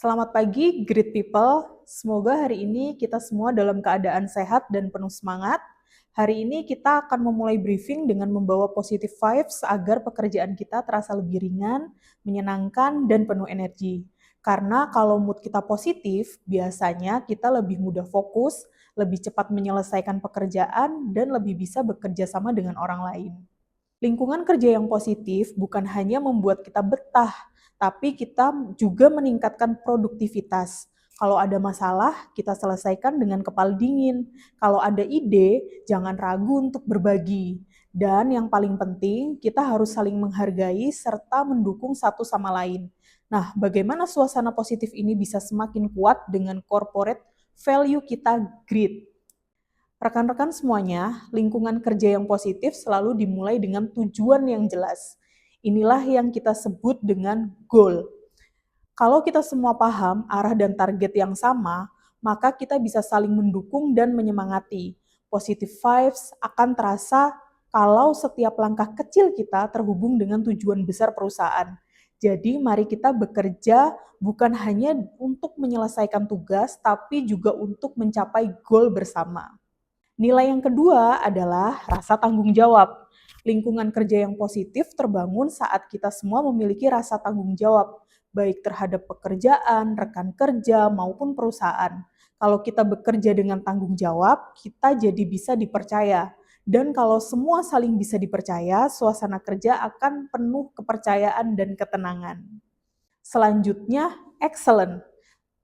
Selamat pagi, great people. Semoga hari ini kita semua dalam keadaan sehat dan penuh semangat. Hari ini kita akan memulai briefing dengan membawa positive vibes agar pekerjaan kita terasa lebih ringan, menyenangkan, dan penuh energi. Karena kalau mood kita positif, biasanya kita lebih mudah fokus, lebih cepat menyelesaikan pekerjaan, dan lebih bisa bekerja sama dengan orang lain. Lingkungan kerja yang positif bukan hanya membuat kita betah, tapi kita juga meningkatkan produktivitas. Kalau ada masalah, kita selesaikan dengan kepala dingin. Kalau ada ide, jangan ragu untuk berbagi. Dan yang paling penting, kita harus saling menghargai serta mendukung satu sama lain. Nah, bagaimana suasana positif ini bisa semakin kuat dengan corporate value kita grit? Rekan-rekan semuanya, lingkungan kerja yang positif selalu dimulai dengan tujuan yang jelas. Inilah yang kita sebut dengan goal. Kalau kita semua paham arah dan target yang sama, maka kita bisa saling mendukung dan menyemangati. Positive vibes akan terasa kalau setiap langkah kecil kita terhubung dengan tujuan besar perusahaan. Jadi mari kita bekerja bukan hanya untuk menyelesaikan tugas, tapi juga untuk mencapai goal bersama. Nilai yang kedua adalah rasa tanggung jawab. Lingkungan kerja yang positif terbangun saat kita semua memiliki rasa tanggung jawab, baik terhadap pekerjaan, rekan kerja, maupun perusahaan. Kalau kita bekerja dengan tanggung jawab, kita jadi bisa dipercaya. Dan kalau semua saling bisa dipercaya, suasana kerja akan penuh kepercayaan dan ketenangan. Selanjutnya, excellent.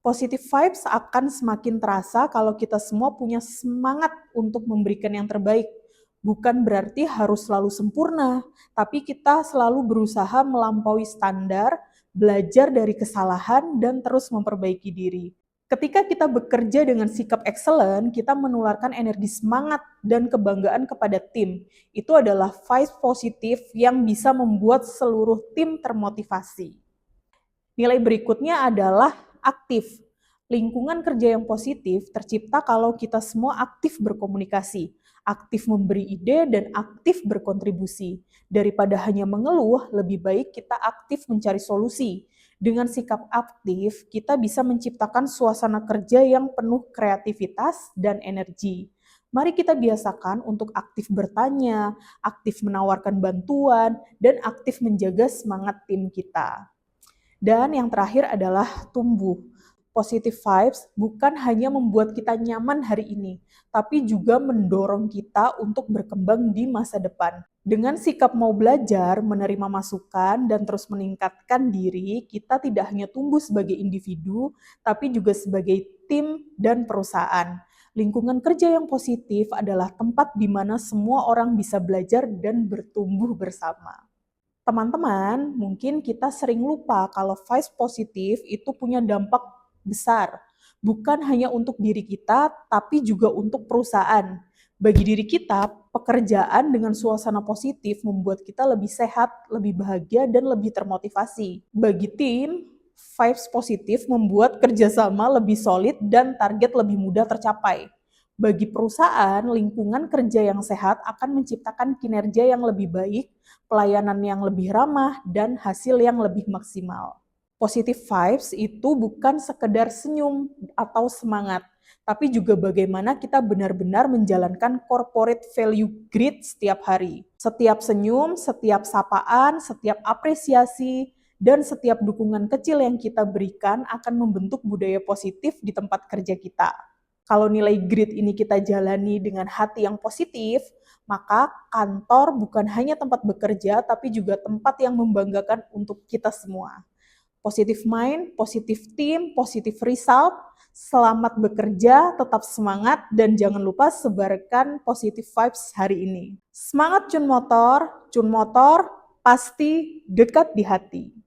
Positive vibes akan semakin terasa kalau kita semua punya semangat untuk memberikan yang terbaik. Bukan berarti harus selalu sempurna, tapi kita selalu berusaha melampaui standar, belajar dari kesalahan, dan terus memperbaiki diri. Ketika kita bekerja dengan sikap excellent, kita menularkan energi semangat dan kebanggaan kepada tim. Itu adalah vibes positif yang bisa membuat seluruh tim termotivasi. Nilai berikutnya adalah aktif. Lingkungan kerja yang positif tercipta kalau kita semua aktif berkomunikasi, aktif memberi ide, dan aktif berkontribusi. Daripada hanya mengeluh, lebih baik kita aktif mencari solusi. Dengan sikap aktif, kita bisa menciptakan suasana kerja yang penuh kreativitas dan energi. Mari kita biasakan untuk aktif bertanya, aktif menawarkan bantuan, dan aktif menjaga semangat tim kita. Dan yang terakhir adalah tumbuh. Positive vibes bukan hanya membuat kita nyaman hari ini, tapi juga mendorong kita untuk berkembang di masa depan. Dengan sikap mau belajar, menerima masukan, dan terus meningkatkan diri, kita tidak hanya tumbuh sebagai individu, tapi juga sebagai tim dan perusahaan. Lingkungan kerja yang positif adalah tempat di mana semua orang bisa belajar dan bertumbuh bersama. Teman-teman, mungkin kita sering lupa kalau vibes positif itu punya dampak besar. Bukan hanya untuk diri kita, tapi juga untuk perusahaan. Bagi diri kita, pekerjaan dengan suasana positif membuat kita lebih sehat, lebih bahagia, dan lebih termotivasi. Bagi tim, vibes positif membuat kerjasama lebih solid dan target lebih mudah tercapai. Bagi perusahaan, lingkungan kerja yang sehat akan menciptakan kinerja yang lebih baik, pelayanan yang lebih ramah, dan hasil yang lebih maksimal. Positive vibes itu bukan sekedar senyum atau semangat, tapi juga bagaimana kita benar-benar menjalankan corporate value grid setiap hari. Setiap senyum, setiap sapaan, setiap apresiasi, dan setiap dukungan kecil yang kita berikan akan membentuk budaya positif di tempat kerja kita. Kalau nilai grit ini kita jalani dengan hati yang positif, maka kantor bukan hanya tempat bekerja, tapi juga tempat yang membanggakan untuk kita semua. Positive mind, positive team, positive result. Selamat bekerja, tetap semangat, dan jangan lupa sebarkan positive vibes hari ini. Semangat Cun Motor pasti dekat di hati.